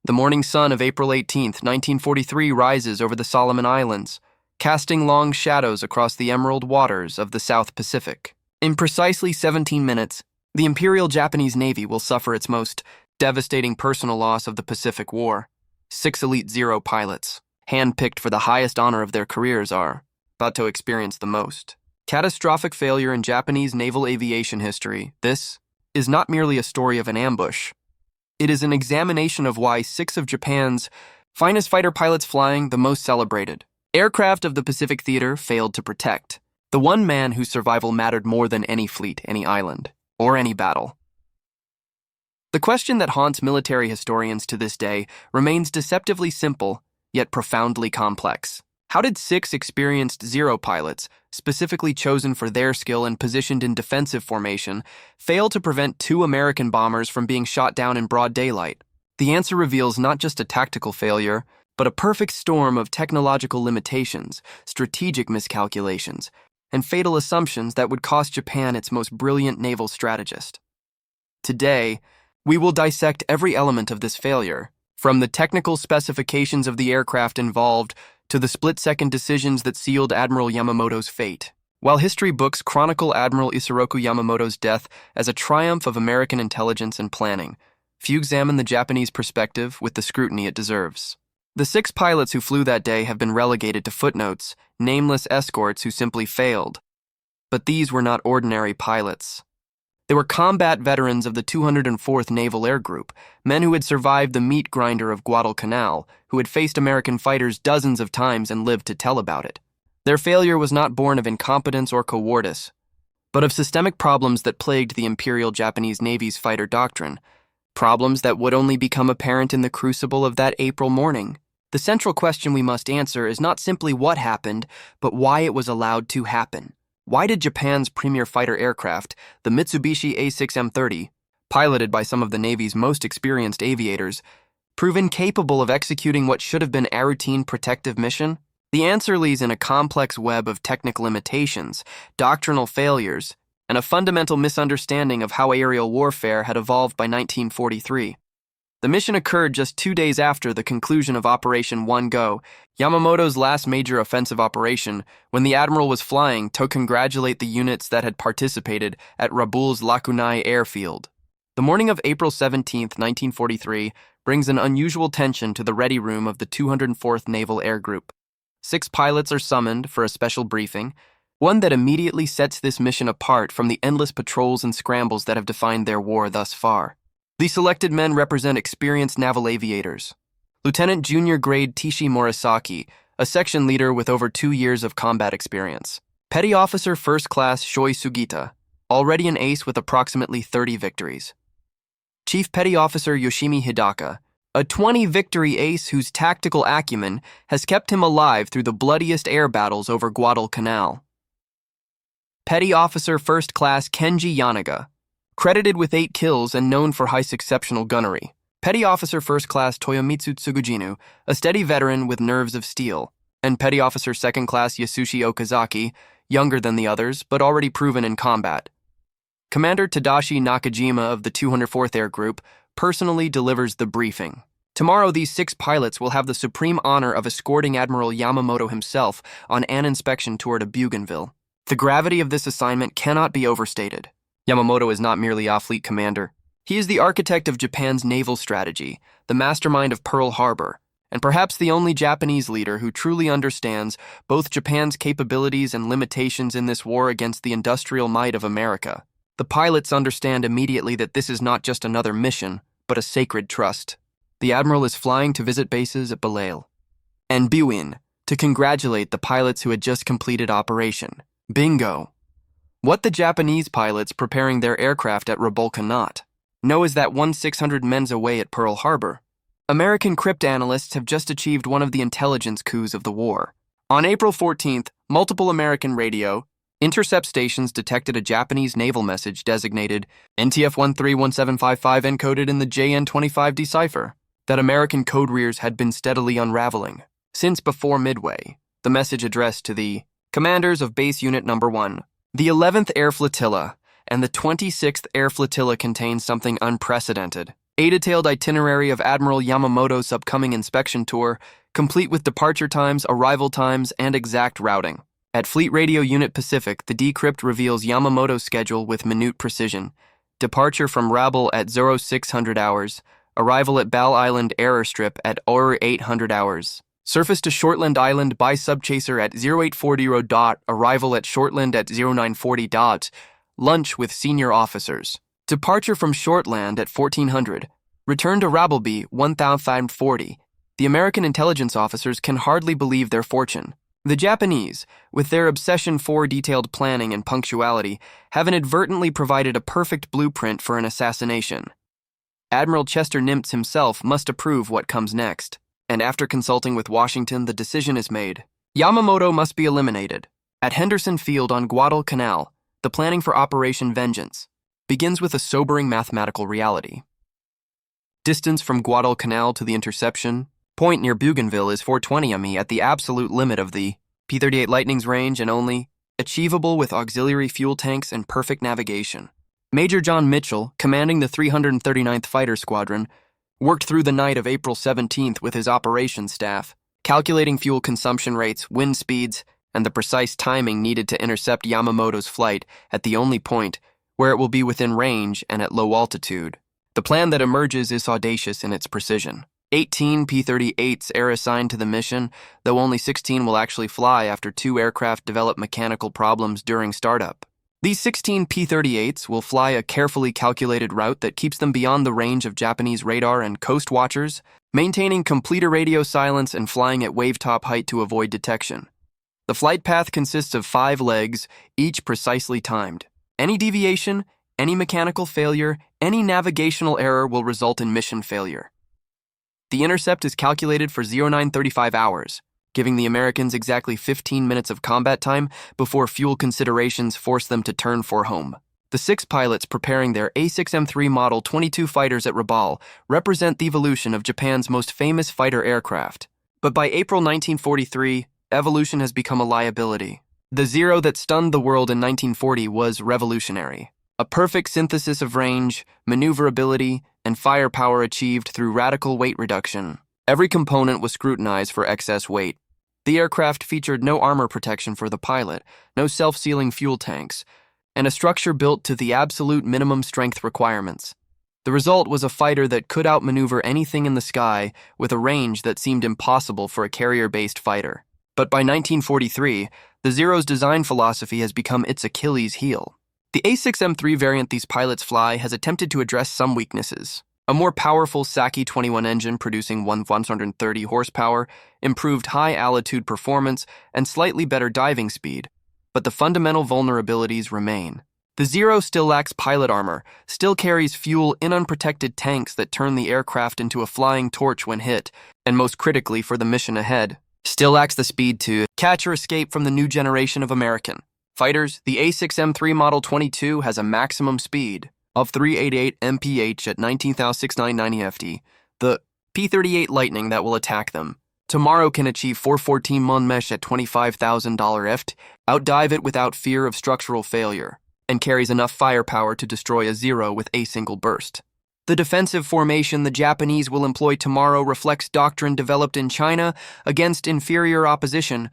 The morning sun of April 18, 1943 rises over the Solomon Islands, casting long shadows across the emerald waters of the South Pacific. In precisely 17 minutes, the Imperial Japanese Navy will suffer its most devastating personal loss of the Pacific War. 6 Elite Zero pilots, handpicked for the highest honor of their careers, are about to experience the most catastrophic failure in Japanese naval aviation history. This is not merely a story of an ambush. It is an examination of why 6 of Japan's finest fighter pilots flying the most celebrated aircraft of the Pacific Theater failed to protect the one man whose survival mattered more than any fleet, any island, or any battle. The question that haunts military historians to this day remains deceptively simple, yet profoundly complex. How did 6 experienced Zero pilots, specifically chosen for their skill and positioned in defensive formation, fail to prevent 2 American bombers from being shot down in broad daylight? The answer reveals not just a tactical failure, but a perfect storm of technological limitations, strategic miscalculations, and fatal assumptions that would cost Japan its most brilliant naval strategist. Today, we will dissect every element of this failure, from the technical specifications of the aircraft involved to the split-second decisions that sealed Admiral Yamamoto's fate. While history books chronicle Admiral Isoroku Yamamoto's death as a triumph of American intelligence and planning, few examine the Japanese perspective with the scrutiny it deserves. The 6 pilots who flew that day have been relegated to footnotes, nameless escorts who simply failed. But these were not ordinary pilots. They were combat veterans of the 204th Naval Air Group, men who had survived the meat grinder of Guadalcanal, who had faced American fighters dozens of times and lived to tell about it. Their failure was not born of incompetence or cowardice, but of systemic problems that plagued the Imperial Japanese Navy's fighter doctrine, problems that would only become apparent in the crucible of that April morning. The central question we must answer is not simply what happened, but why it was allowed to happen. Why did Japan's premier fighter aircraft, the Mitsubishi A6M30, piloted by some of the Navy's most experienced aviators, prove incapable of executing what should have been a routine protective mission? The answer lies in a complex web of technical limitations, doctrinal failures, and a fundamental misunderstanding of how aerial warfare had evolved by 1943. The mission occurred just 2 days after the conclusion of Operation One Go, Yamamoto's last major offensive operation, when the Admiral was flying to congratulate the units that had participated at Rabaul's Lakunai airfield. The morning of April 17, 1943, brings an unusual tension to the ready room of the 204th Naval Air Group. 6 pilots are summoned for a special briefing, one that immediately sets this mission apart from the endless patrols and scrambles that have defined their war thus far. The selected men represent experienced naval aviators. Lieutenant Junior Grade Tishi Morisaki, a section leader with over 2 years of combat experience. Petty Officer First Class Shoi Sugita, already an ace with approximately 30 victories. Chief Petty Officer Yoshimi Hidaka, a 20-victory ace whose tactical acumen has kept him alive through the bloodiest air battles over Guadalcanal. Petty Officer First Class Kenji Yanaga, credited with 8 kills and known for high exceptional gunnery. Petty Officer First Class Toyomitsu Tsugujinu, a steady veteran with nerves of steel. And Petty Officer Second Class Yasushi Okazaki, younger than the others, but already proven in combat. Commander Tadashi Nakajima of the 204th Air Group personally delivers the briefing. Tomorrow, these 6 pilots will have the supreme honor of escorting Admiral Yamamoto himself on an inspection tour to Bougainville. The gravity of this assignment cannot be overstated. Yamamoto is not merely a fleet commander. He is the architect of Japan's naval strategy, the mastermind of Pearl Harbor, and perhaps the only Japanese leader who truly understands both Japan's capabilities and limitations in this war against the industrial might of America. The pilots understand immediately that this is not just another mission, but a sacred trust. The Admiral is flying to visit bases at Balale and Biwin to congratulate the pilots who had just completed Operation Bingo. What the Japanese pilots preparing their aircraft at Rabaul cannot know is that 600 men's away at Pearl Harbor, American cryptanalysts have just achieved one of the intelligence coups of the war. On April 14th, multiple American radio intercept stations detected a Japanese naval message designated NTF-131755 encoded in the JN-25D cipher that American code rears had been steadily unraveling. Since before Midway, the message addressed to the commanders of Base Unit Number 1, the 11th Air Flotilla, and the 26th Air Flotilla contains something unprecedented. A detailed itinerary of Admiral Yamamoto's upcoming inspection tour, complete with departure times, arrival times, and exact routing. At Fleet Radio Unit Pacific, the decrypt reveals Yamamoto's schedule with minute precision. Departure from Rabaul at 0600 hours. Arrival at Bal Island Airstrip at 0800 hours. Surface to Shortland Island by Subchaser at 0840. Arrival at Shortland at 0940. Lunch with senior officers. Departure from Shortland at 1400. Return to Rabaul 1040. The American intelligence officers can hardly believe their fortune. The Japanese, with their obsession for detailed planning and punctuality, have inadvertently provided a perfect blueprint for an assassination. Admiral Chester Nimitz himself must approve what comes next, and after consulting with Washington, the decision is made. Yamamoto must be eliminated. At Henderson Field on Guadalcanal, the planning for Operation Vengeance begins with a sobering mathematical reality. Distance from Guadalcanal to the interception point near Bougainville is 420 mi at the absolute limit of the P-38 Lightning's range and only achievable with auxiliary fuel tanks and perfect navigation. Major John Mitchell, commanding the 339th Fighter Squadron, worked through the night of April 17th with his operations staff, calculating fuel consumption rates, wind speeds, and the precise timing needed to intercept Yamamoto's flight at the only point where it will be within range and at low altitude. The plan that emerges is audacious in its precision. 18 P-38s are assigned to the mission, though only 16 will actually fly after 2 aircraft develop mechanical problems during startup. These 16 P-38s will fly a carefully calculated route that keeps them beyond the range of Japanese radar and coast watchers, maintaining complete radio silence and flying at wave-top height to avoid detection. The flight path consists of 5 legs, each precisely timed. Any deviation, any mechanical failure, any navigational error will result in mission failure. The intercept is calculated for 0935 hours, giving the Americans exactly 15 minutes of combat time before fuel considerations force them to turn for home. The 6 pilots preparing their A6M3 Model 22 fighters at Rabaul represent the evolution of Japan's most famous fighter aircraft. But by April 1943, evolution has become a liability. The Zero that stunned the world in 1940 was revolutionary. A perfect synthesis of range, maneuverability, and firepower achieved through radical weight reduction. Every component was scrutinized for excess weight. The aircraft featured no armor protection for the pilot, no self-sealing fuel tanks, and a structure built to the absolute minimum strength requirements. The result was a fighter that could outmaneuver anything in the sky with a range that seemed impossible for a carrier-based fighter. But by 1943, the Zero's design philosophy has become its Achilles heel. The A6M3 variant these pilots fly has attempted to address some weaknesses. A more powerful Saki-21 engine producing 130 horsepower, improved high-altitude performance, and slightly better diving speed. But the fundamental vulnerabilities remain. The Zero still lacks pilot armor, still carries fuel in unprotected tanks that turn the aircraft into a flying torch when hit, and most critically for the mission ahead, still lacks the speed to catch or escape from the new generation of American fighters. The A6M3 Model 22 has a maximum speed of 388 mph at 19,690 ft. The P-38 Lightning that will attack them tomorrow can achieve 414 mon mesh at $25,000 ft, outdive it without fear of structural failure, and carries enough firepower to destroy a Zero with a single burst. The defensive formation the Japanese will employ tomorrow reflects doctrine developed in China against inferior opposition,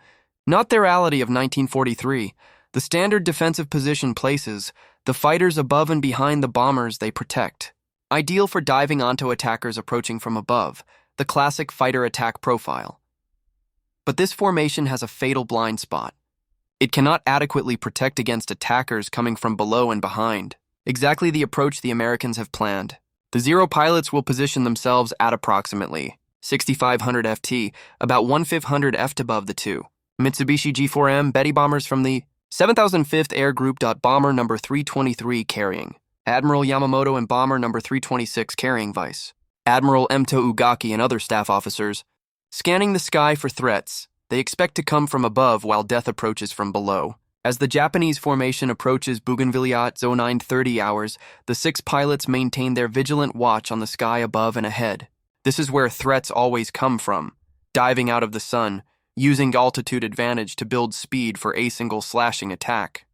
not the reality of 1943. The standard defensive position places the fighters above and behind the bombers they protect. Ideal for diving onto attackers approaching from above, the classic fighter attack profile. But this formation has a fatal blind spot. It cannot adequately protect against attackers coming from below and behind. Exactly the approach the Americans have planned. The Zero pilots will position themselves at approximately 6,500 ft, about 1,500 ft above the 2 Mitsubishi G4M Betty bombers from the 7005th Air Group. Bomber number 323 carrying Admiral Yamamoto and Bomber number 326 carrying Vice Admiral Emto Ugaki and other staff officers. Scanning the sky for threats, they expect to come from above while death approaches from below. As the Japanese formation approaches Bougainville at 0930 hours, the 6 pilots maintain their vigilant watch on the sky above and ahead. This is where threats always come from, diving out of the sun, using altitude advantage to build speed for a single slashing attack.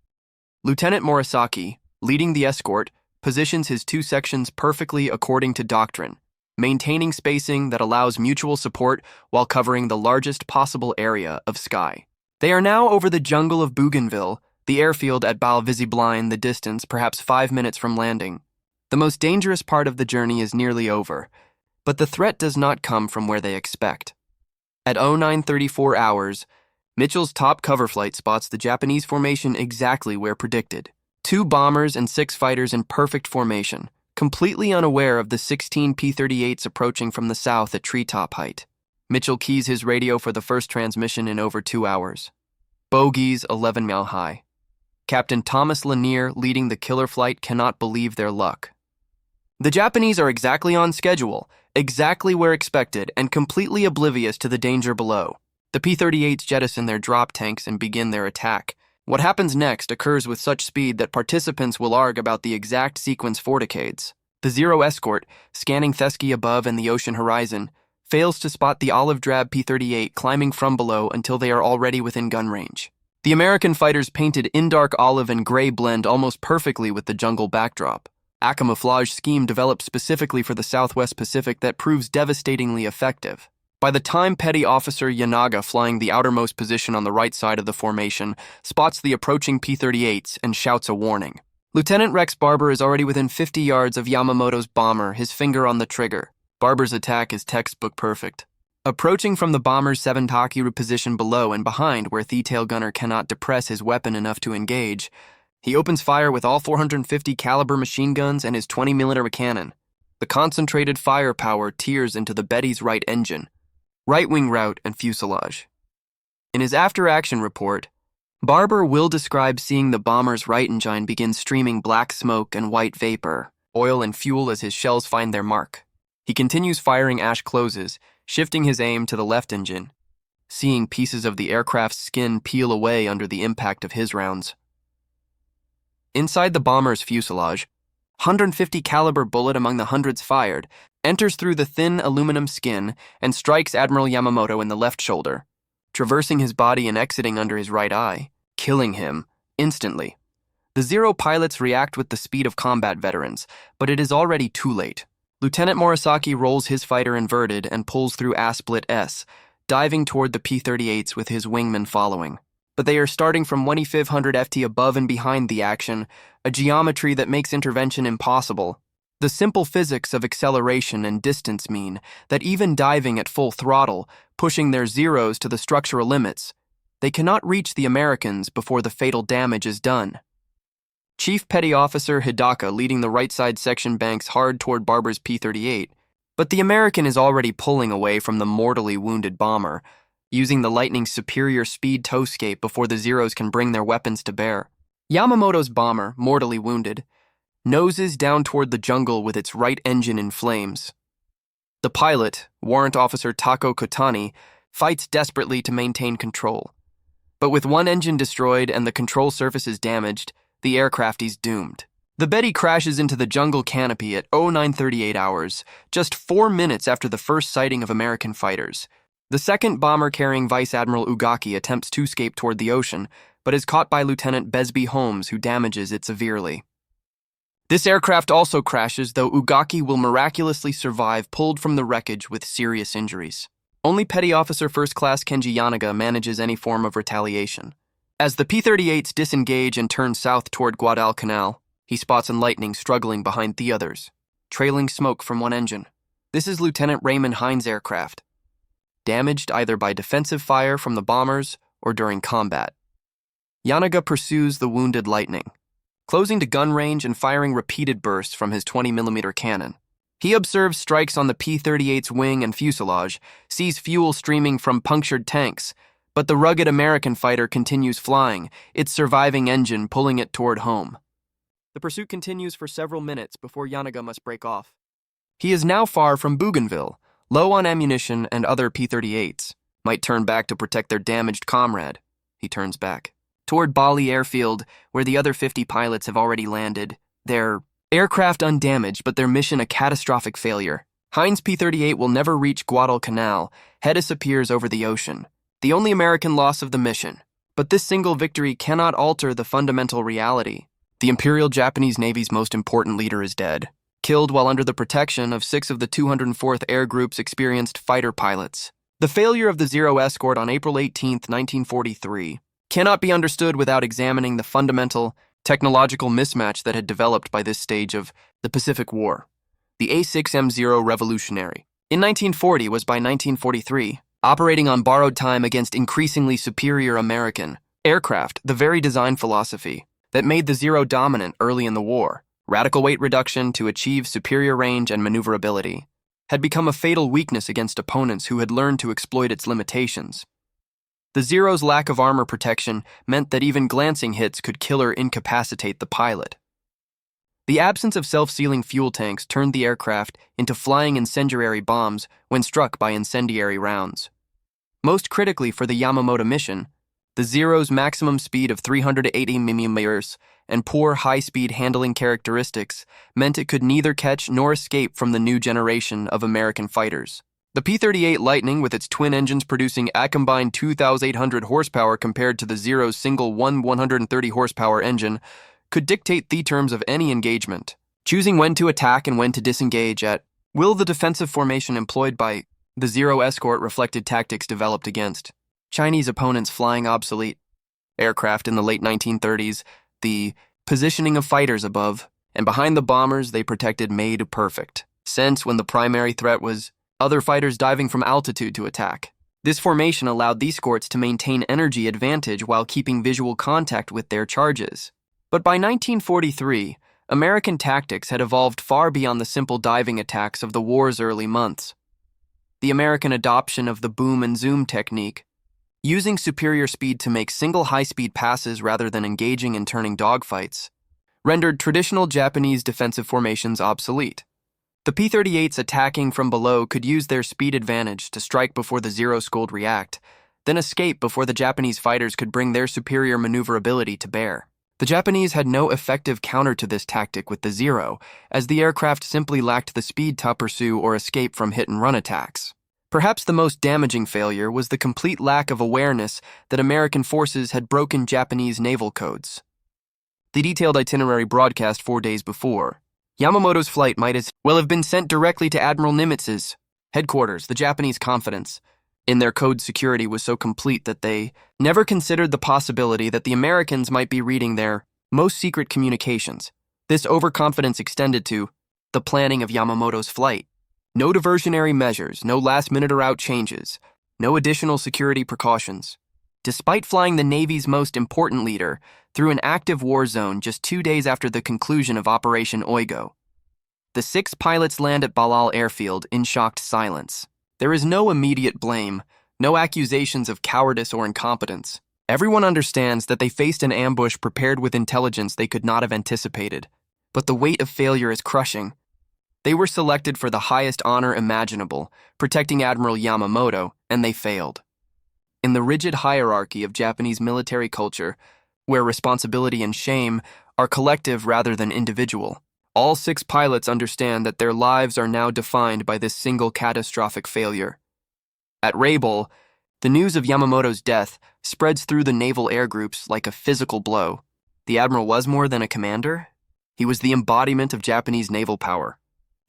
Lieutenant Morisaki, leading the escort, positions his two sections perfectly according to doctrine, maintaining spacing that allows mutual support while covering the largest possible area of sky. They are now over the jungle of Bougainville, the airfield at Bal-Visible, the distance perhaps 5 minutes from landing. The most dangerous part of the journey is nearly over, but the threat does not come from where they expect. At 0934 hours, Mitchell's top cover flight spots the Japanese formation exactly where predicted. 2 bombers and 6 fighters in perfect formation, completely unaware of the 16 P-38s approaching from the south at treetop height. Mitchell keys his radio for the first transmission in over 2 hours. Bogies 11 mile high. Captain Thomas Lanier, leading the killer flight, cannot believe their luck. The Japanese are exactly on schedule, exactly where expected, and completely oblivious to the danger below. The P-38s jettison their drop tanks and begin their attack. What happens next occurs with such speed that participants will argue about the exact sequence for decades. The Zero escort, scanning Thesky above and the ocean horizon, fails to spot the olive-drab P-38 climbing from below until they are already within gun range. The American fighters painted in dark olive and gray blend almost perfectly with the jungle backdrop. A camouflage scheme developed specifically for the Southwest Pacific that proves devastatingly effective. By the time Petty Officer Yanaga, flying the outermost position on the right side of the formation, spots the approaching P-38s and shouts a warning. Lieutenant Rex Barber is already within 50 yards of Yamamoto's bomber, his finger on the trigger. Barber's attack is textbook perfect. Approaching from the bomber's 7-Takiru position below and behind where the tail gunner cannot depress his weapon enough to engage, he opens fire with all 450 caliber machine guns and his 20mm cannon. The concentrated firepower tears into the Betty's right engine, right wing rout, and fuselage. In his after-action report, Barber will describe seeing the bomber's right engine begin streaming black smoke and white vapor, oil and fuel as his shells find their mark. He continues firing as closes, shifting his aim to the left engine, seeing pieces of the aircraft's skin peel away under the impact of his rounds. Inside the bomber's fuselage, 150 caliber bullet among the hundreds fired enters through the thin aluminum skin and strikes Admiral Yamamoto in the left shoulder, traversing his body and exiting under his right eye, killing him instantly. The Zero pilots react with the speed of combat veterans, but it is already too late. Lieutenant Morisaki rolls his fighter inverted and pulls through A-split S, diving toward the P-38s with his wingmen following. But they are starting from 2500 FT above and behind the action, a geometry that makes intervention impossible. The simple physics of acceleration and distance mean that even diving at full throttle, pushing their Zeros to the structural limits, they cannot reach the Americans before the fatal damage is done. Chief Petty Officer Hidaka leading the right side section banks hard toward Barber's P-38, but the American is already pulling away from the mortally wounded bomber, using the Lightning's superior speed towscape before the Zeros can bring their weapons to bear. Yamamoto's bomber, mortally wounded, noses down toward the jungle with its right engine in flames. The pilot, Warrant Officer Tako Kotani, fights desperately to maintain control. But with one engine destroyed and the control surfaces damaged, the aircraft is doomed. The Betty crashes into the jungle canopy at 0938 hours, just 4 minutes after the first sighting of American fighters. The second bomber carrying Vice Admiral Ugaki attempts to escape toward the ocean, but is caught by Lieutenant Besby Holmes, who damages it severely. This aircraft also crashes, though Ugaki will miraculously survive, pulled from the wreckage with serious injuries. Only Petty Officer First Class Kenji Yanaga manages any form of retaliation. As the P-38s disengage and turn south toward Guadalcanal, he spots Lightning struggling behind the others, trailing smoke from one engine. This is Lieutenant Raymond Hines' aircraft, damaged either by defensive fire from the bombers or during combat. Yanaga pursues the wounded Lightning, closing to gun range and firing repeated bursts from his 20mm cannon. He observes strikes on the P-38's wing and fuselage, sees fuel streaming from punctured tanks, but the rugged American fighter continues flying, its surviving engine pulling it toward home. The pursuit continues for several minutes before Yanaga must break off. He is now far from Bougainville, low on ammunition, and other P-38s might turn back to protect their damaged comrade. He turns back toward Bali Airfield, where the other 50 pilots have already landed, their aircraft undamaged, but their mission a catastrophic failure. Heinz P-38 will never reach Guadalcanal. Hedis appears over the ocean, the only American loss of the mission. But this single victory cannot alter the fundamental reality. The Imperial Japanese Navy's most important leader is dead, killed while under the protection of 6 of the 204th Air Group's experienced fighter pilots. The failure of the Zero escort on April 18, 1943, cannot be understood without examining the fundamental technological mismatch that had developed by this stage of the Pacific War. The A6M0 Revolutionary, in 1940, was by 1943 operating on borrowed time against increasingly superior American aircraft, the very design philosophy that made the Zero dominant early in the war, radical weight reduction to achieve superior range and maneuverability, had become a fatal weakness against opponents who had learned to exploit its limitations. The Zero's lack of armor protection meant that even glancing hits could kill or incapacitate the pilot. The absence of self-sealing fuel tanks turned the aircraft into flying incendiary bombs when struck by incendiary rounds. Most critically for the Yamamoto mission, the Zero's maximum speed of 380 mm and poor high-speed handling characteristics meant it could neither catch nor escape from the new generation of American fighters. The P-38 Lightning, with its twin engines producing a combined 2,800 horsepower compared to the Zero's single 130 horsepower engine, could dictate the terms of any engagement, choosing when to attack and when to disengage at will. The defensive formation employed by the Zero escort reflected tactics developed against Chinese opponents flying obsolete aircraft in the late 1930s. The positioning of fighters above and behind the bombers they protected made perfect sense when the primary threat was other fighters diving from altitude to attack. This formation allowed these escorts to maintain energy advantage while keeping visual contact with their charges. But by 1943, American tactics had evolved far beyond the simple diving attacks of the war's early months. The American adoption of the boom and zoom technique, using superior speed to make single high-speed passes rather than engaging and turning dogfights, rendered traditional Japanese defensive formations obsolete. The P-38s attacking from below could use their speed advantage to strike before the Zero could react, then escape before the Japanese fighters could bring their superior maneuverability to bear. The Japanese had no effective counter to this tactic with the Zero, as the aircraft simply lacked the speed to pursue or escape from hit-and-run attacks. Perhaps the most damaging failure was the complete lack of awareness that American forces had broken Japanese naval codes. The detailed itinerary broadcast 4 days before, Yamamoto's flight might as well have been sent directly to Admiral Nimitz's headquarters. The Japanese confidence in their code security was so complete that they never considered the possibility that the Americans might be reading their most secret communications. This overconfidence extended to the planning of Yamamoto's flight. No diversionary measures, no last-minute or out changes, no additional security precautions. Despite flying the Navy's most important leader through an active war zone just 2 days after the conclusion of Operation Oigo, the 6 pilots land at Balal Airfield in shocked silence. There is no immediate blame, no accusations of cowardice or incompetence. Everyone understands that they faced an ambush prepared with intelligence they could not have anticipated, but the weight of failure is crushing. They were selected for the highest honor imaginable, protecting Admiral Yamamoto, and they failed. In the rigid hierarchy of Japanese military culture, where responsibility and shame are collective rather than individual, all 6 pilots understand that their lives are now defined by this single catastrophic failure. At Rabaul, the news of Yamamoto's death spreads through the naval air groups like a physical blow. The admiral was more than a commander. He was the embodiment of Japanese naval power,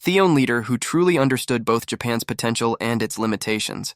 the only leader who truly understood both Japan's potential and its limitations.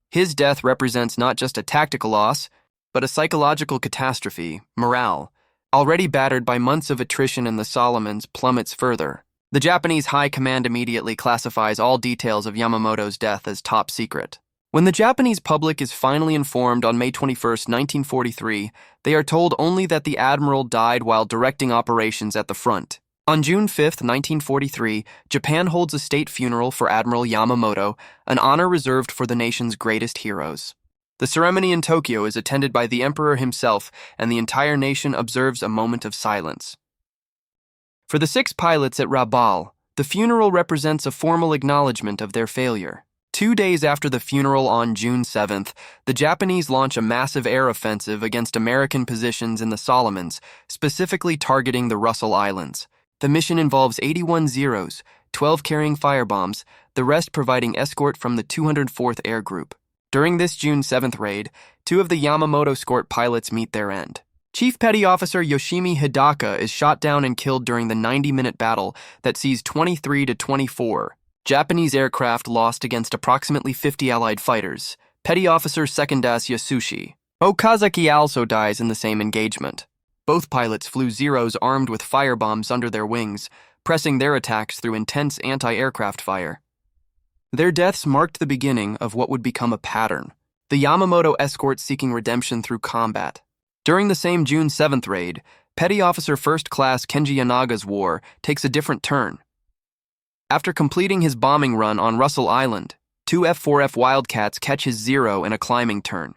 His death represents not just a tactical loss, but a psychological catastrophe. Morale, already battered by months of attrition in the Solomons, plummets further. The Japanese High Command immediately classifies all details of Yamamoto's death as top secret. When the Japanese public is finally informed on May 21, 1943, they are told only that the admiral died while directing operations at the front. On June 5, 1943, Japan holds a state funeral for Admiral Yamamoto, an honor reserved for the nation's greatest heroes. The ceremony in Tokyo is attended by the emperor himself, and the entire nation observes a moment of silence. For the 6 pilots at Rabaul, the funeral represents a formal acknowledgement of their failure. 2 days after the funeral on June 7th, the Japanese launch a massive air offensive against American positions in the Solomons, specifically targeting the Russell Islands. The mission involves 81 Zeros, 12 carrying firebombs, the rest providing escort from the 204th Air Group. During this June 7th raid, 2 of the Yamamoto escort pilots meet their end. Chief Petty Officer Yoshimi Hidaka is shot down and killed during the 90-minute battle that sees 23 to 24 Japanese aircraft lost against approximately 50 Allied fighters. Petty Officer Secondas Yasushi Okazaki also dies in the same engagement. Both pilots flew Zeros armed with firebombs under their wings, pressing their attacks through intense anti-aircraft fire. Their deaths marked the beginning of what would become a pattern, the Yamamoto escort seeking redemption through combat. During the same June 7th raid, Petty Officer First Class Kenji Yanaga's war takes a different turn. After completing his bombing run on Russell Island, two F-4F Wildcats catch his Zero in a climbing turn.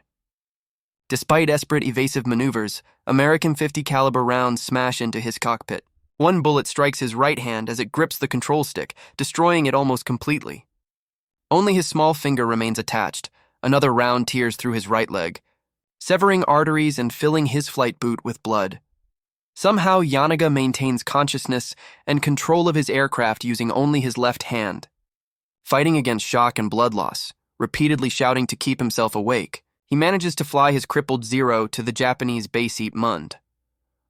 Despite desperate evasive maneuvers, American .50 caliber rounds smash into his cockpit. One bullet strikes his right hand as it grips the control stick, destroying it almost completely. Only his small finger remains attached. Another round tears through his right leg, severing arteries and filling his flight boot with blood. Somehow, Yanaga maintains consciousness and control of his aircraft using only his left hand. Fighting against shock and blood loss, repeatedly shouting to keep himself awake, he manages to fly his crippled Zero to the Japanese base Mund.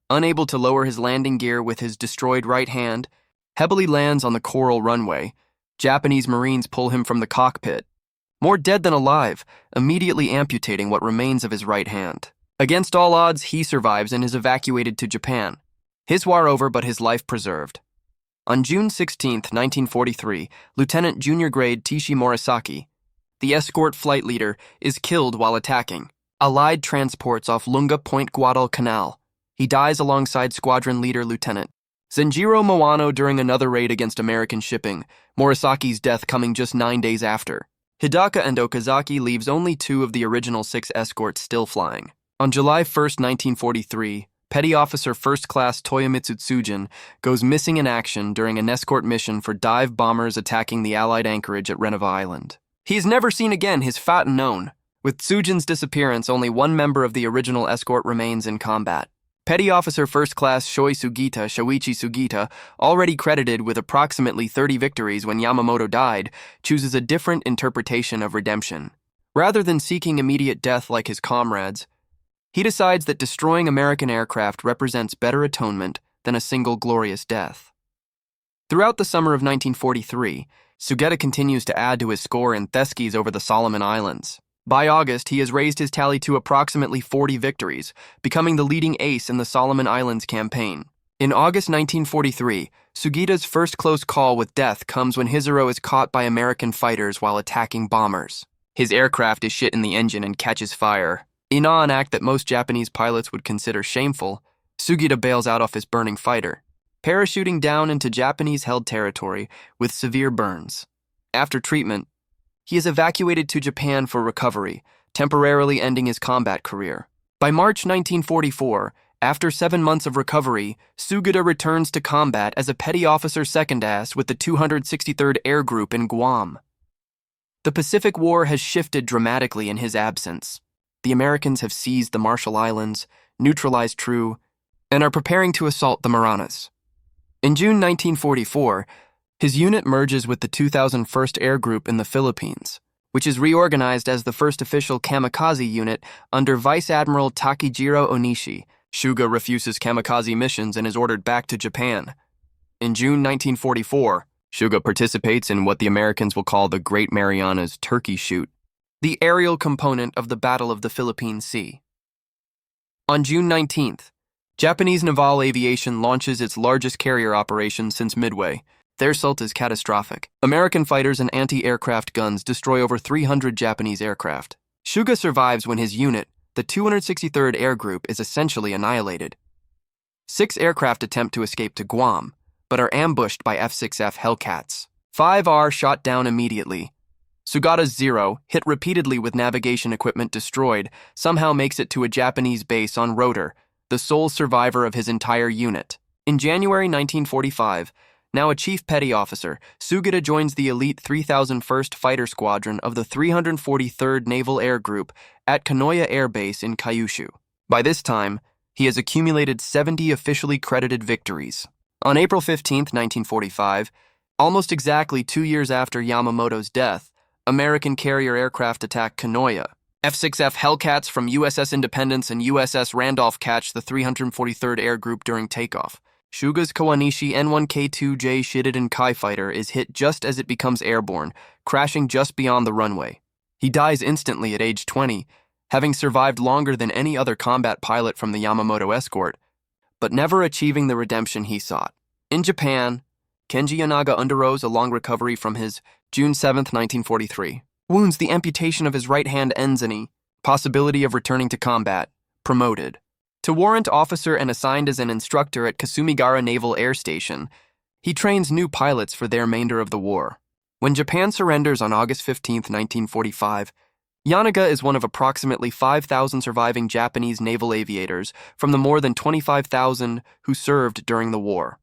Unable to lower his landing gear with his destroyed right hand, Hebeli lands on the coral runway. Japanese Marines pull him from the cockpit, more dead than alive, immediately amputating what remains of his right hand. Against all odds, he survives and is evacuated to Japan. His war over, but his life preserved. On June 16, 1943, Lieutenant Junior Grade Tishi Morisaki, the escort flight leader, is killed while attacking Allied transports off Lunga Point Guadalcanal. He dies alongside squadron leader Lieutenant Zenjiro Moano during another raid against American shipping, Morisaki's death coming just 9 days after. Hidaka and Okazaki leaves only 2 of the original 6 escorts still flying. On July 1, 1943, Petty Officer First Class Toyomitsu Tsujin goes missing in action during an escort mission for dive bombers attacking the Allied anchorage at Renova Island. He is never seen again, his fate unknown. With Tsujin's disappearance, only one member of the original escort remains in combat. Petty Officer First Class Shoichi Sugita, already credited with approximately 30 victories when Yamamoto died, chooses a different interpretation of redemption. Rather than seeking immediate death like his comrades, he decides that destroying American aircraft represents better atonement than a single glorious death. Throughout the summer of 1943, Sugita continues to add to his score in Theskis over the Solomon Islands. By August, he has raised his tally to approximately 40 victories, becoming the leading ace in the Solomon Islands campaign. In August 1943, Sugita's first close call with death comes when Hizuro is caught by American fighters while attacking bombers. His aircraft is shit in the engine and catches fire. In an act that most Japanese pilots would consider shameful, Sugita bails out off his burning fighter, parachuting down into Japanese-held territory with severe burns. After treatment, he is evacuated to Japan for recovery, temporarily ending his combat career. By March 1944, after 7 months of recovery, Sugita returns to combat as a petty officer second-class with the 263rd Air Group in Guam. The Pacific War has shifted dramatically in his absence. The Americans have seized the Marshall Islands, neutralized True, and are preparing to assault the Marianas. In June 1944, his unit merges with the 2001st Air Group in the Philippines, which is reorganized as the first official kamikaze unit under Vice Admiral Takejiro Onishi. Shuga refuses kamikaze missions and is ordered back to Japan. In June 1944, Shuga participates in what the Americans will call the Great Marianas Turkey Shoot, the aerial component of the Battle of the Philippine Sea. On June 19th, Japanese naval aviation launches its largest carrier operation since Midway. Their assault is catastrophic. American fighters and anti-aircraft guns destroy over 300 Japanese aircraft. Shuga survives when his unit, the 263rd Air Group, is essentially annihilated. 6 aircraft attempt to escape to Guam, but are ambushed by F-6F Hellcats. 5 are shot down immediately. Sugita's Zero, hit repeatedly with navigation equipment destroyed, somehow makes it to a Japanese base on Rotor, the sole survivor of his entire unit. In January 1945, now a chief petty officer, Sugita joins the elite 3001st Fighter Squadron of the 343rd Naval Air Group at Kanoya Air Base in Kyushu. By this time, he has accumulated 70 officially credited victories. On April 15, 1945, almost exactly 2 years after Yamamoto's death, American carrier aircraft attack Kanoya. F-6F Hellcats from USS Independence and USS Randolph catch the 343rd Air Group during takeoff. Shuga's Kawanishi N1K2J Shidden Kai fighter is hit just as it becomes airborne, crashing just beyond the runway. He dies instantly at age 20, having survived longer than any other combat pilot from the Yamamoto escort, but never achieving the redemption he sought. In Japan, Kenji Yanaga undergoes a long recovery from his June 7, 1943. Wounds, the amputation of his right hand ends any possibility of returning to combat. Promoted to warrant officer and assigned as an instructor at Kasumigara Naval Air Station, he trains new pilots for the remainder of the war. When Japan surrenders on August 15, 1945, Yanaga is one of approximately 5,000 surviving Japanese naval aviators from the more than 25,000 who served during the war.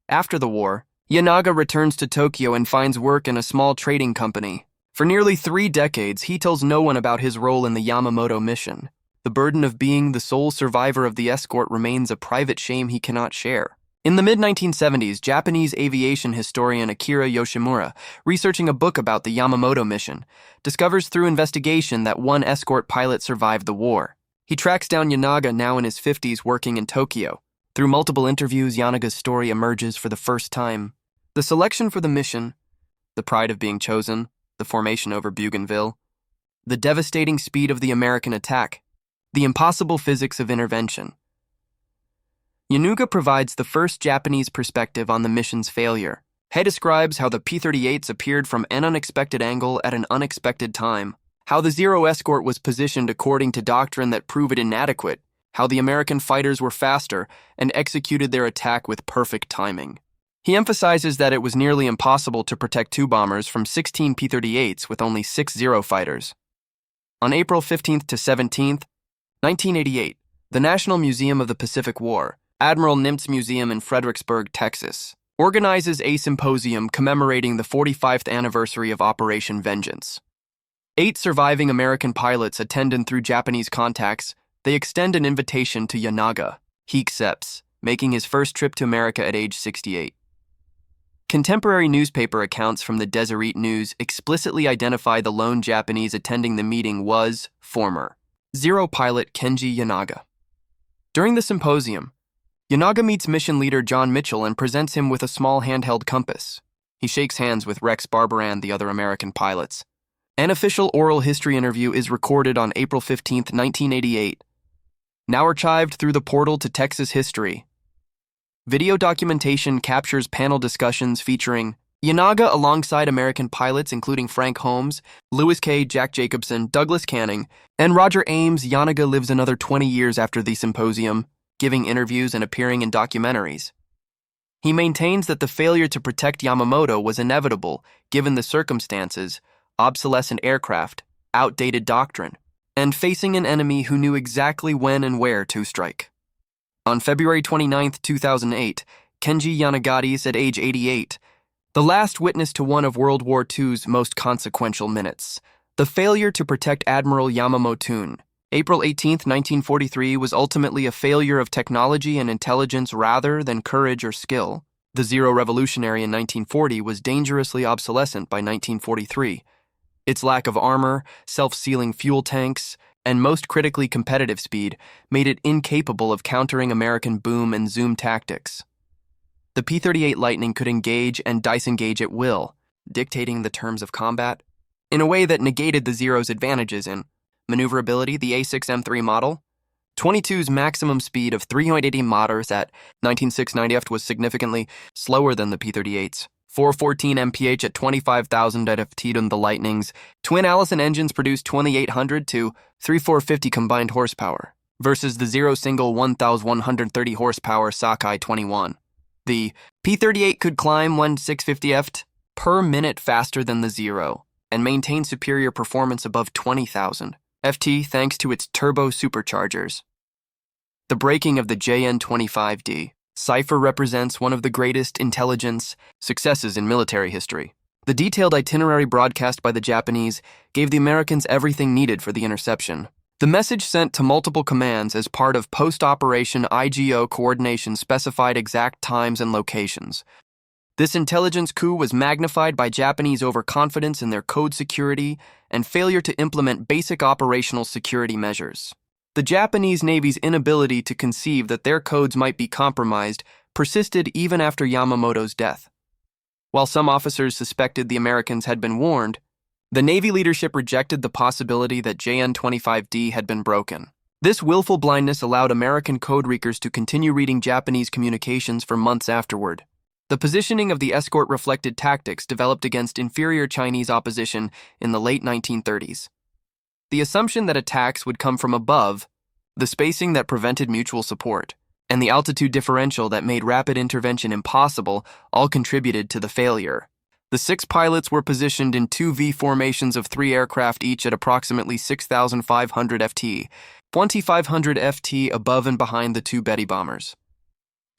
After the war, Yanaga returns to Tokyo and finds work in a small trading company. For nearly 3 decades, he tells no one about his role in the Yamamoto mission. The burden of being the sole survivor of the escort remains a private shame he cannot share. In the mid-1970s, Japanese aviation historian Akira Yoshimura, researching a book about the Yamamoto mission, discovers through investigation that one escort pilot survived the war. He tracks down Yanaga, now in his 50s, working in Tokyo. Through multiple interviews, Yanaga's story emerges for the first time. The selection for the mission, the pride of being chosen, the formation over Bougainville, the devastating speed of the American attack, the impossible physics of intervention. Yanaga provides the first Japanese perspective on the mission's failure. He describes how the P-38s appeared from an unexpected angle at an unexpected time, how the Zero escort was positioned according to doctrine that proved inadequate, how the American fighters were faster and executed their attack with perfect timing. He emphasizes that it was nearly impossible to protect 2 bombers from 16 P-38s with only 6 Zero fighters. On April 15th to 17th, 1988, the National Museum of the Pacific War, Admiral Nimitz Museum in Fredericksburg, Texas, organizes a symposium commemorating the 45th anniversary of Operation Vengeance. 8 surviving American pilots attend, and through Japanese contacts, they extend an invitation to Yanaga. He accepts, making his first trip to America at age 68. Contemporary newspaper accounts from the Deseret News explicitly identify the lone Japanese attending the meeting was former Zero pilot Kenji Yanaga. During the symposium, Yanaga meets mission leader John Mitchell and presents him with a small handheld compass. He shakes hands with Rex Barbaran, the other American pilots. An official oral history interview is recorded on April 15, 1988. Now archived through the portal to Texas history. Video documentation captures panel discussions featuring Yanaga alongside American pilots including Frank Holmes, Louis K. Jack Jacobson, Douglas Canning, and Roger Ames. Yanaga lives another 20 years after the symposium, giving interviews and appearing in documentaries. He maintains that the failure to protect Yamamoto was inevitable given the circumstances, obsolescent aircraft, outdated doctrine, and facing an enemy who knew exactly when and where to strike. On February 29, 2008, Kenji Yanaga dies at age 88, the last witness to one of World War II's most consequential minutes, the failure to protect Admiral Yamamoto. April 18, 1943 was ultimately a failure of technology and intelligence rather than courage or skill. The Zero Revolutionary in 1940 was dangerously obsolescent by 1943. Its lack of armor, self-sealing fuel tanks, and most critically competitive speed made it incapable of countering American boom and zoom tactics. The P-38 Lightning could engage and disengage at will, dictating the terms of combat, in a way that negated the Zero's advantages in maneuverability. The A6M3 model, 22's maximum speed of 380 mph at 19,690 ft was significantly slower than the P-38's. 414 mph at 25,000 ft on the Lightning's twin Allison engines produced 2,800 to 3,450 combined horsepower, versus the Zero single 1,130 horsepower Sakai 21. The P-38 could climb 1,650 ft per minute faster than the Zero and maintain superior performance above 20,000 ft thanks to its turbo superchargers. The breaking of the JN-25D cipher represents one of the greatest intelligence successes in military history. The detailed itinerary broadcast by the Japanese gave the Americans everything needed for the interception. The message sent to multiple commands as part of post-operation IGO coordination specified exact times and locations. This intelligence coup was magnified by Japanese overconfidence in their code security and failure to implement basic operational security measures. The Japanese Navy's inability to conceive that their codes might be compromised persisted even after Yamamoto's death. While some officers suspected the Americans had been warned, the Navy leadership rejected the possibility that JN-25D had been broken. This willful blindness allowed American code readers to continue reading Japanese communications for months afterward. The positioning of the escort reflected tactics developed against inferior Chinese opposition in the late 1930s. The assumption that attacks would come from above, the spacing that prevented mutual support, and the altitude differential that made rapid intervention impossible all contributed to the failure. The 6 pilots were positioned in 2 V formations of 3 aircraft each at approximately 6,500 ft, 2,500 ft above and behind the 2 Betty bombers.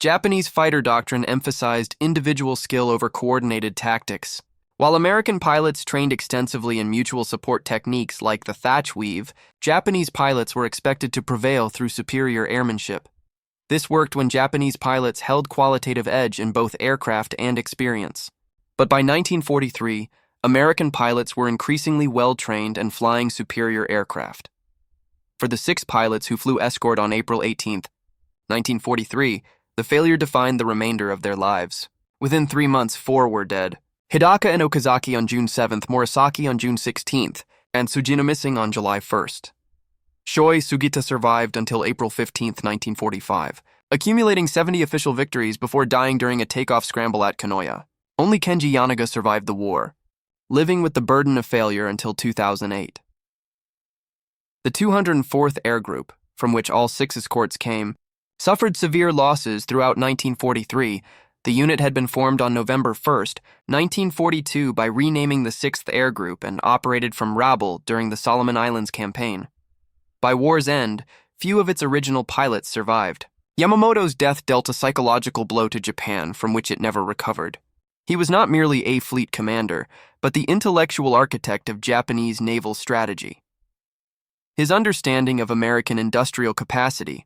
Japanese fighter doctrine emphasized individual skill over coordinated tactics. While American pilots trained extensively in mutual support techniques like the thatch weave, Japanese pilots were expected to prevail through superior airmanship. This worked when Japanese pilots held qualitative edge in both aircraft and experience. But by 1943, American pilots were increasingly well-trained and flying superior aircraft. For the 6 pilots who flew escort on April 18, 1943, the failure defined the remainder of their lives. Within 3 months, 4 were dead. Hidaka and Okazaki on June 7th, Morisaki on June 16th, and Tsujino missing on July 1st. Shoei Sugita survived until April 15, 1945, accumulating 70 official victories before dying during a takeoff scramble at Kanoya. Only Kenji Yanaga survived the war, living with the burden of failure until 2008. The 204th Air Group, from which all 6 escorts came, suffered severe losses throughout 1943. The unit had been formed on November 1, 1942 by renaming the 6th Air Group and operated from Rabaul during the Solomon Islands campaign. By war's end, few of its original pilots survived. Yamamoto's death dealt a psychological blow to Japan from which it never recovered. He was not merely a fleet commander, but the intellectual architect of Japanese naval strategy. His understanding of American industrial capacity,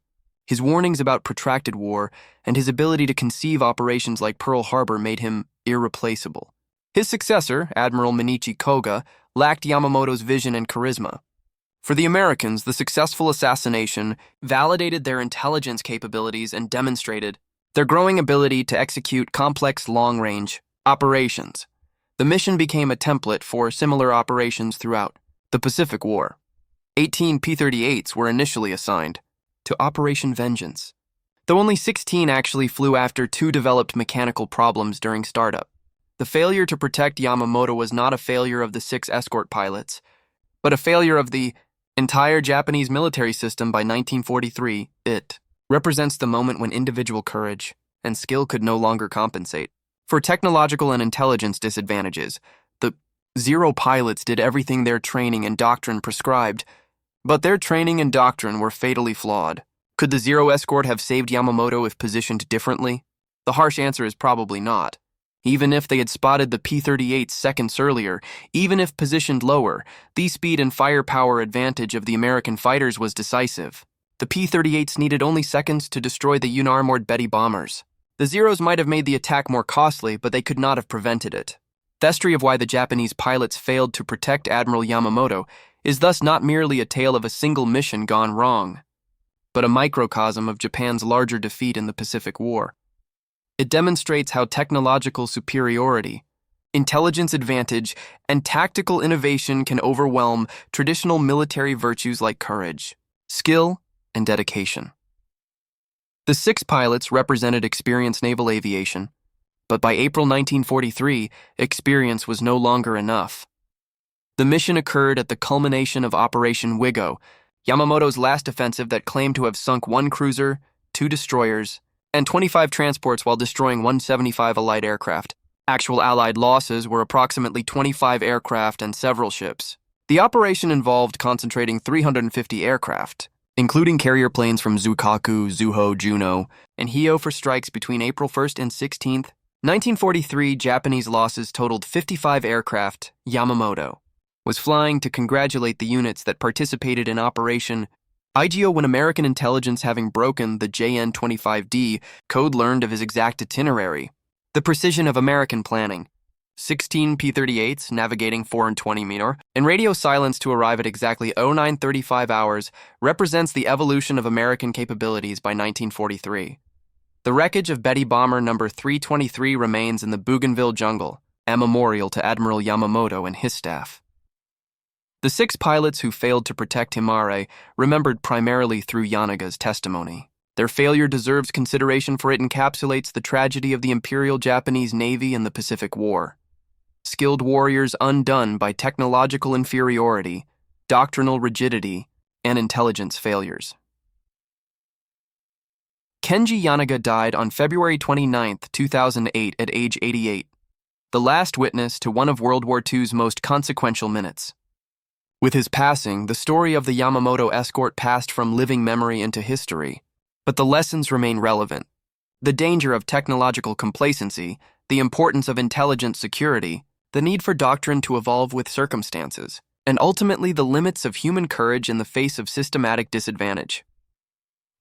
his warnings about protracted war, and his ability to conceive operations like Pearl Harbor made him irreplaceable. His successor, Admiral Minichi Koga, lacked Yamamoto's vision and charisma. For the Americans, the successful assassination validated their intelligence capabilities and demonstrated their growing ability to execute complex long-range operations. The mission became a template for similar operations throughout the Pacific War. 18 P-38s were initially assigned to Operation Vengeance, though only 16 actually flew after 2 developed mechanical problems during startup. The failure to protect Yamamoto was not a failure of the 6 escort pilots, but a failure of the entire Japanese military system by 1943. It represents the moment when individual courage and skill could no longer compensate for technological and intelligence disadvantages. The 0 pilots did everything their training and doctrine prescribed, but their training and doctrine were fatally flawed. Could the 0 escort have saved Yamamoto if positioned differently? The harsh answer is probably not. Even if they had spotted the P-38 seconds earlier, even if positioned lower, the speed and firepower advantage of the American fighters was decisive. The P-38s needed only seconds to destroy the unarmored Betty bombers. The Zeros might have made the attack more costly, but they could not have prevented it. The history of why the Japanese pilots failed to protect Admiral Yamamoto is thus not merely a tale of a single mission gone wrong, but a microcosm of Japan's larger defeat in the Pacific War. It demonstrates how technological superiority, intelligence advantage, and tactical innovation can overwhelm traditional military virtues like courage, skill, and dedication. The 6 pilots represented experienced naval aviation, but by April 1943, experience was no longer enough. The mission occurred at the culmination of Operation Wigo, Yamamoto's last offensive that claimed to have sunk 1 cruiser, 2 destroyers, and 25 transports while destroying 175 Allied aircraft. Actual Allied losses were approximately 25 aircraft and several ships. The operation involved concentrating 350 aircraft, including carrier planes from Zukaku, Zuho, Juno, and Hio for strikes between April 1st and 16th. 1943 Japanese losses totaled 55 aircraft. Yamamoto was flying to congratulate the units that participated in Operation Igio when American intelligence, having broken the JN-25D code, learned of his exact itinerary. The precision of American planning. 16 P-38s navigating 420 meter, and radio silence to arrive at exactly 0935 hours represents the evolution of American capabilities by 1943. The wreckage of Betty Bomber No. 323 remains in the Bougainville jungle, a memorial to Admiral Yamamoto and his staff. The 6 pilots who failed to protect Himare remembered primarily through Yanaga's testimony. Their failure deserves consideration, for it encapsulates the tragedy of the Imperial Japanese Navy in the Pacific War. Skilled warriors undone by technological inferiority, doctrinal rigidity, and intelligence failures. Kenji Yanaga died on February 29, 2008 at age 88, the last witness to one of World War II's most consequential minutes. With his passing, the story of the Yamamoto escort passed from living memory into history, but the lessons remain relevant. The danger of technological complacency, the importance of intelligent security, the need for doctrine to evolve with circumstances, and ultimately the limits of human courage in the face of systematic disadvantage.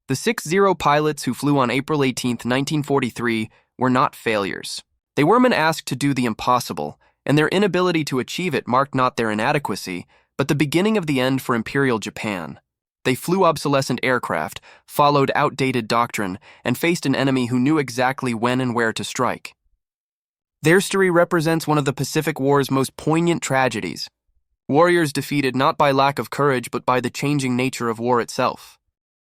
The 60 pilots who flew on April 18, 1943, were not failures. They were men asked to do the impossible, and their inability to achieve it marked not their inadequacy, but the beginning of the end for Imperial Japan. They flew obsolescent aircraft, followed outdated doctrine, and faced an enemy who knew exactly when and where to strike. Their story represents one of the Pacific War's most poignant tragedies. Warriors defeated not by lack of courage but by the changing nature of war itself.